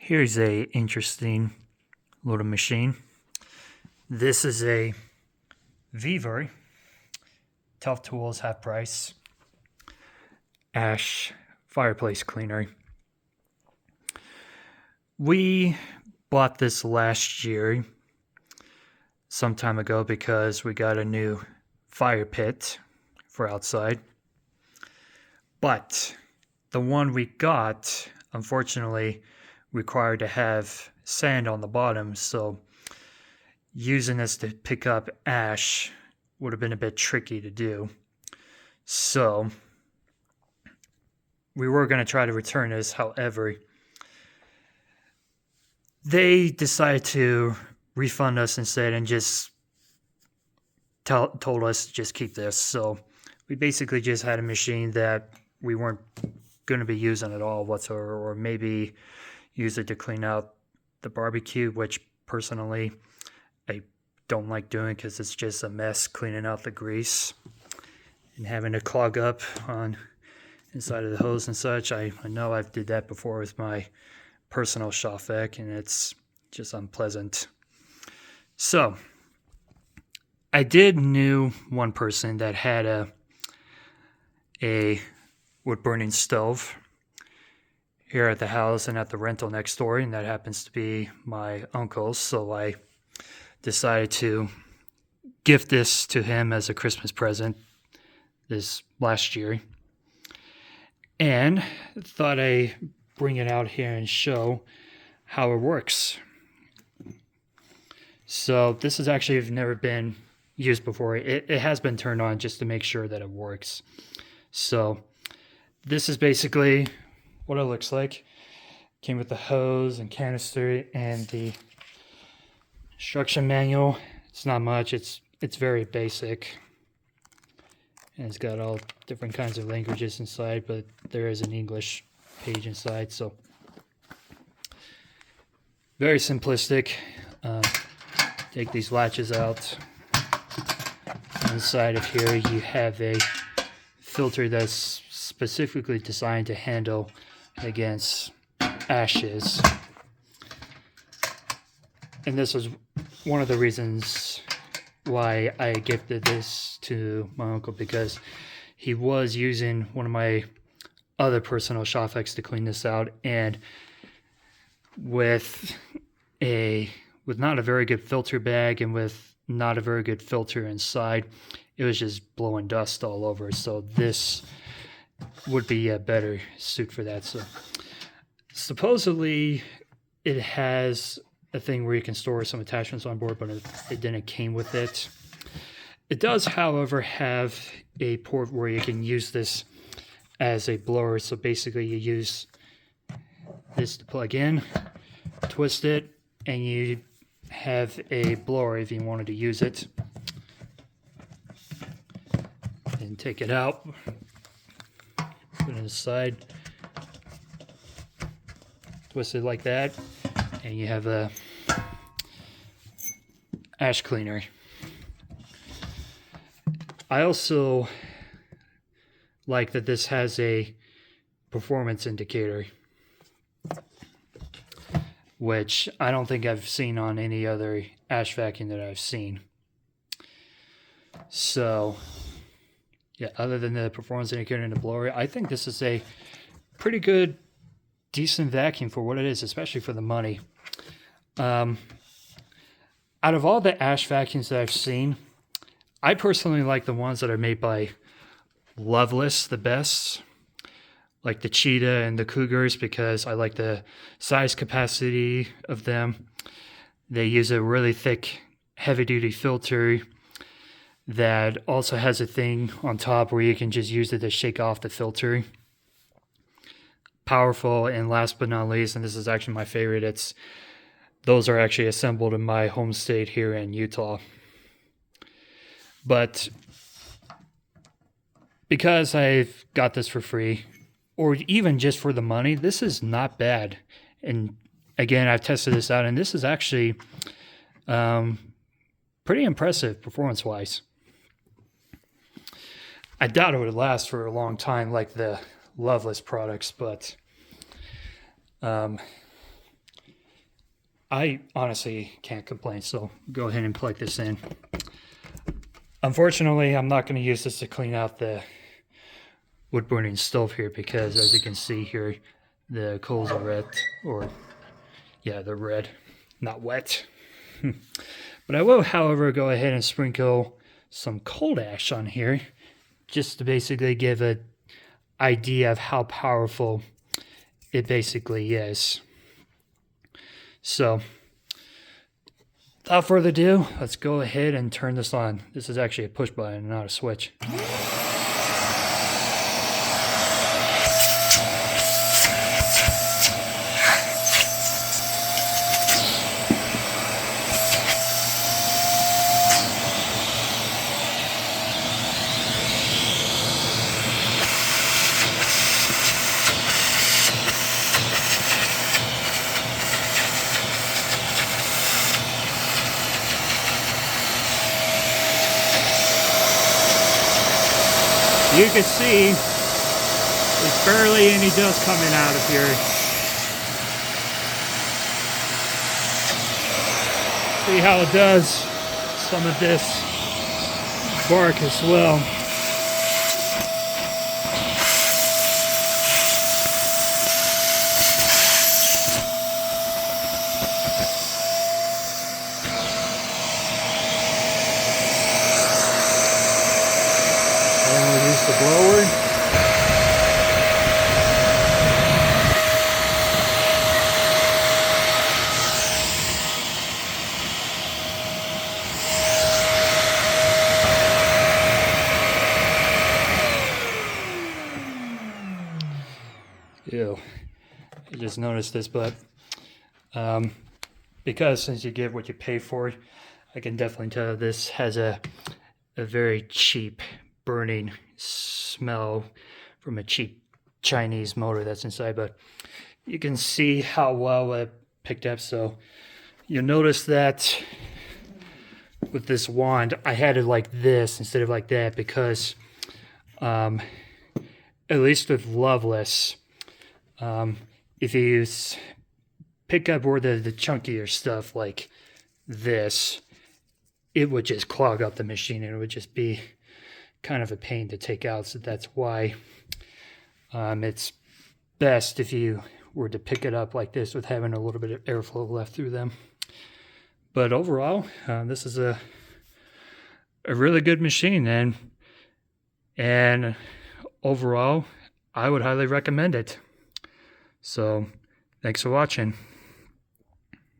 Here's a interesting little machine. This is a Vevor Tough Tools half price ash fireplace cleaner. We bought this last year some time ago because we got a new fire pit for outside. But the one we got, unfortunately, required to have sand on the bottom, so using this to pick up ash would have been a bit tricky to do. So we were going to try to return this. However, they decided to refund us instead and just told us to just keep this. So we basically just had a machine that we weren't going to be using at all whatsoever, or maybe use it to clean out the barbecue, which personally I don't like doing because it's just a mess cleaning out the grease and having to clog up on inside of the hose and such. I know I've did that before with my personal shop vac, and it's just unpleasant. So I did knew one person that had a wood burning stove here at the house and at the rental next door, and that happens to be my uncle's. So I decided to gift this to him as a Christmas present this last year, and thought I'd bring it out here and show how it works. So this has actually never been used before. It has been turned on just to make sure that it works. So this is basically what it looks like. Came with the hose and canister and the instruction manual. It's not much. It's very basic. And it's got all different kinds of languages inside, but there is an English page inside. So very simplistic. Take these latches out. Inside of here you have a filter that's specifically designed to handle against ashes. And this was one of the reasons why I gifted this to my uncle, because he was using one of my other personal shop vacs to clean this out, and with not a very good filter bag and with not a very good filter inside, it was just blowing dust all over. So this would be a better suit for that. So supposedly it has a thing where you can store some attachments on board, but it didn't came with it. It does, however, have a port where you can use this as a blower. So basically you use this to plug in, twist it, and you have a blower if you wanted to use it. And take it out, put it aside, twist it like that, and you have a ash cleaner. I also like that this has a performance indicator, which I don't think I've seen on any other ash vacuum that I've seen. So yeah, other than the performance indicator and the blower, I think this is a pretty good, decent vacuum for what it is, especially for the money. Out of all the ash vacuums that I've seen, I personally like the ones that are made by Loveless the best, like the Cheetah and the Cougars, because I like the size capacity of them. They use a really thick, heavy-duty filter that also has a thing on top where you can just use it to shake off the filter. Powerful, and last but not least, and this is actually my favorite, those are actually assembled in my home state here in Utah. But because I've got this for free, or even just for the money, this is not bad. And again, I've tested this out, and this is actually pretty impressive performance-wise. I doubt it would last for a long time like the Loveless products, but I honestly can't complain, so go ahead and plug this in. Unfortunately, I'm not going to use this to clean out the wood burning stove here because, as you can see here, the coals are red, or yeah, they're red, not wet. But I will, however, go ahead and sprinkle some cold ash on here just to basically give an idea of how powerful it basically is. So, without further ado, let's go ahead and turn this on. This is actually a push button, not a switch. You can see there's barely any dust coming out of here. See how it does some of this bark as well. The blower. Ew. I just noticed this, but because since you get what you pay for, I can definitely tell this has a very cheap burning smell from a cheap Chinese motor that's inside, but you can see how well it picked up. So you'll notice that with this wand I had it like this instead of like that because at least with Loveless, if you pick up more the chunkier stuff like this, it would just clog up the machine and it would just be kind of a pain to take out. So that's why it's best if you were to pick it up like this with having a little bit of airflow left through them. But overall, this is a really good machine, and overall I would highly recommend it. So thanks for watching.